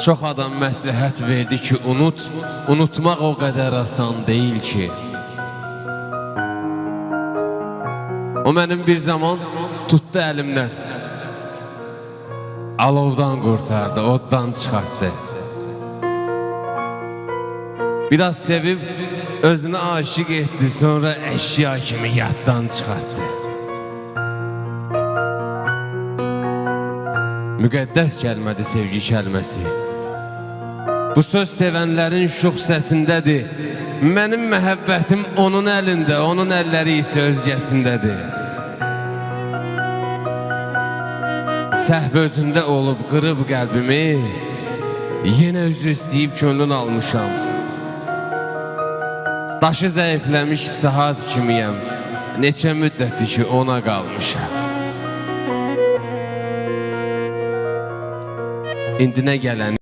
Çox adam məsləhət verdi ki, unutmaq o qədər asan deyil ki. O mənim bir zaman tutdu əlimdən, alovdan qurtardı, oddan çıxartdı. Biraz sevib, özünə aşiq etdi, sonra əşya kimi yaddan çıxartdı. Müqəddəs kəlmədir sevgi kəlməsi. Bu söz sevənlərin şux səsindədir. Mənim məhəbbətim onun əlində, onun əlləri isə özgəsindədir. Səhv özündə olub qırıb qəlbimi, yenə üzr istəyib könlün almışam. Daşı zəifləmiş saat kimiyəm, neçə müddətdir ki ona qalmışam. İndi nə gələni